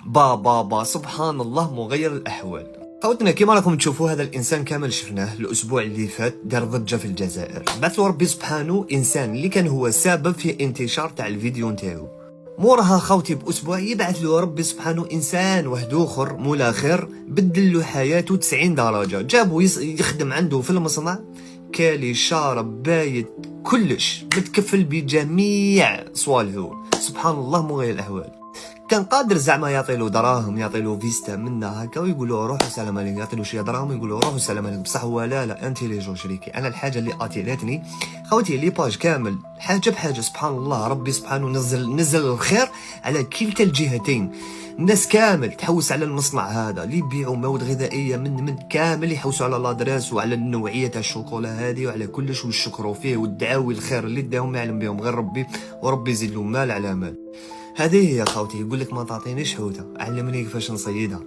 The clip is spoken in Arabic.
با سبحان الله مغير الأحوال. خوتنا كيما راكم تشوفوا هذا الانسان كامل شفناه الاسبوع اللي فات، دار ضجه في الجزائر. بعث له ربي سبحانه انسان اللي كان هو سبب في انتشار تاع الفيديو نتاعو. موراها خوتي باسبوع يبعث له ربي سبحانه انسان واحد اخر مولاخر، بدل له حياته 90 درجه. جابو يخدم عنده في المصنع، كالي شارب بايت كلش، متكفل بجميع صوالحو. سبحان الله مغير الاحوال. كان قادر زعما يعطيلو دراهم، يعطيلو فيستا منا هكا ويقولوا روح وسلام عليك، يعطيلو شويه دراهم ويقولوا روح وسلام عليك. بصح هو لا انتيليجون شريكي. انا الحاجه اللي اثيرتني خوتي لي باج كامل حاجه بحاجه. سبحان الله ربي سبحانه نزل الخير على كلتا الجهتين. الناس كامل تحوس على المصنع هذا اللي يبيعوا مواد غذائيه من كامل، يحوسوا على لادريس وعلى النوعيه تاع الشوكولا هذه وعلى كلش، ويشكروا فيه والدعاوي الخير اللي داهم ما يعلم بهم غير ربي، وربي يزيد له مال على مال. هذه هي خوتي. يقول لك ما تعطينيش حوته علمني كيفاش نصيدها.